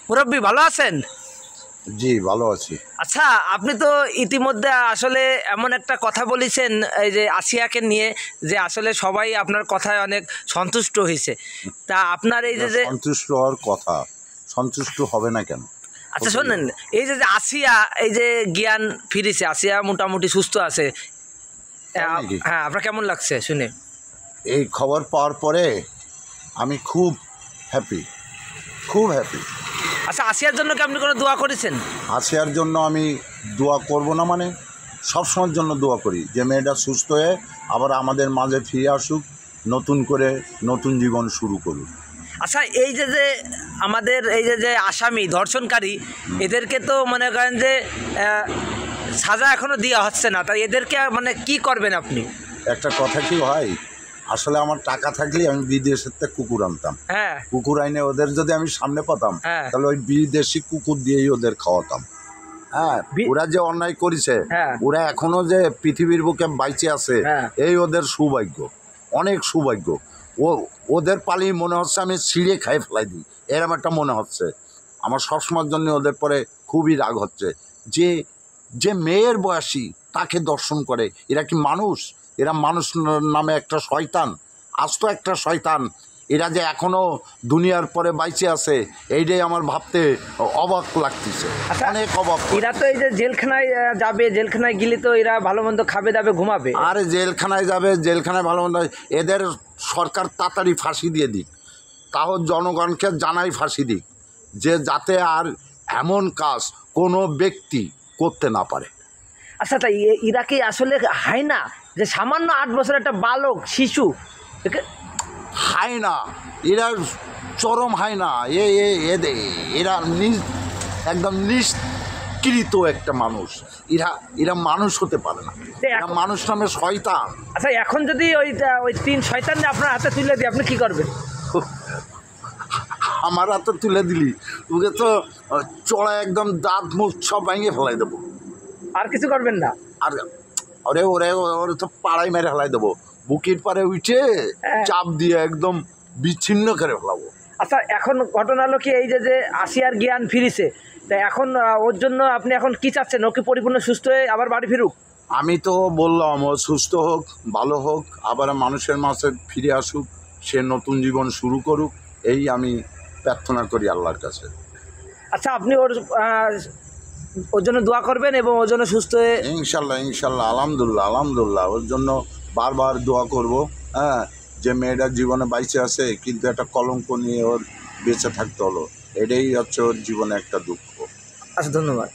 মুরব্বী ভালো আছেন? জি ভালো আছি। আচ্ছা, আপনি তো ইতিমধ্যে আসলে এমন একটা কথা বলেছেন এই যে আসিয়াকে নিয়ে, যে আসলে সবাই আপনার কথায় অনেক সন্তুষ্ট হয়েছে। তা আপনার এই যে সন্তুষ্ট হওয়ার কথা, সন্তুষ্ট হবে না কেন? আচ্ছা শোনেন, এই যে আসিয়া এই যে জ্ঞান ফিরেছে, আসিয়া মোটামুটি সুস্থ আছে, হ্যাঁ আপনার কেমন লাগছে শুনে? এই খবর পাওয়ার পরে আমি খুব হ্যাপি, খুব হ্যাপি। আচ্ছা, আসিয়ার জন্য কি আপনি কোনো দোয়া করেছেন? আসিয়ার জন্য আমি দোয়া করব না মানে সবসময়ের জন্য দোয়া করি যে মেয়েটা সুস্থ হয়ে আবার আমাদের মাঝে ফিরে আসুক, নতুন করে নতুন জীবন শুরু করুক। আচ্ছা, এই যে যে আমাদের এই যে যে আসামি ধর্ষণকারী, এদেরকে তো মনে করেন যে সাজা এখনো দেওয়া হচ্ছে না, তাই এদেরকে মানে কি করবেন আপনি? একটা কথা কি হয়, আসলে আমার টাকা থাকলে আমি বিদেশের থেকে কুকুর আনতাম। হ্যাঁ, কুকুর আইনে ওদের যদি আমি সামনে পেতাম হ্যাঁ, তাহলে ওই বিদেশি কুকুর দিয়েই ওদের খাওয়াতাম। হ্যাঁ, ওরা যে অন্যায় করেছে, হ্যাঁ, ওরা এখনো যে পৃথিবীর বুকে বাইচে আছে, হ্যাঁ, এই ওদের সৌভাগ্য, অনেক সৌভাগ্য। ওদের পালি মনে হচ্ছে আমি ছিঁড়ে খাই ফেলাই দিই, এরকম একটা মনে হচ্ছে। আমার সবসময়ের জন্য ওদের পরে খুবই রাগ হচ্ছে যে যে মেয়ের বয়সী তাকে দর্শন করে। এরা কি মানুষ? এরা মানুষ নামে একটা শয়তান, আস্ত একটা শয়তান। এরা যে এখনো দুনিয়ার পরে বাইচে আছে, এইটাই আমার ভাবতে অবাক লাগতেছে, অনেক অবাক। এরা তো এই যে জেলখানায় যাবে, জেলখানায় গেলে তো এরা ভালো মন্দ খাবে দাবে ঘুমাবে। আরে জেলখানায় যাবে, জেলখানায় ভালো মন্দ, এদের সরকার তাড়াতাড়ি ফাঁসি দিয়ে দিক, তাও জনগণকে জানাই ফাঁসি দিক, যে যাতে আর এমন কাজ কোনো ব্যক্তি করতে না পারে। আচ্ছা, তাই এরা কি আসলে হয় না যে সামান্য 8 বছর একটা বালক শিশু হায় না, এরা চরম হায় না। এরা একদম নিষ্কৃত একটা মানুষ। এরা মানুষ হতে পারে না, এরা মানুষ নামে শয়তান। আচ্ছা, এখন যদি ওই 3 শয়তান আপনার হাতে তুলে দিই, আপনি কি করবেন? আমার হাতে তুলে দিলি ওকে তো চড়া একদম দাঁত মুখ সব ভেঙে ফেলাই দেবো। আর কিছু করবেন না? আর ওরে তো পাড়াই মেরে ফেলাই দেবো, বুকের পারে উঠে চাপ দিয়ে একদম বিচ্ছিন্ন করে ফেলাবো। আচ্ছা, এখন ঘটনা হলো কি, এই যে যে আসিয়ার জ্ঞান ফিরেছে, তাই এখন ওর জন্য আপনি এখন কি চাচ্ছেন? ও কি পরিপূর্ণ সুস্থ হয়ে আবার বাড়ি ফিরুক? আমি তো বললাম ও সুস্থ হোক, ভালো হোক, আবার মানুষের মাঝে ফিরে আসুক, সে নতুন জীবন শুরু করুক, এই আমি প্রার্থনা করি আল্লাহর কাছে। আচ্ছা, আপনি ওর জন্য দোয়া করবেন এবং ওর জন্য সুস্থ হয়ে ইনশাল্লাহ ইনশাল্লাহ, আলহামদুলিল্লাহ আলহামদুলিল্লাহ, ওর জন্য বারবার দোয়া করব। হ্যাঁ, যে মেয়েটার জীবনে বাইচে আছে কিন্তু একটা কলঙ্ক নিয়ে ওর বেঁচে থাকতে হলো, এটাই হচ্ছে ওর জীবনে একটা দুঃখ। আচ্ছা, ধন্যবাদ।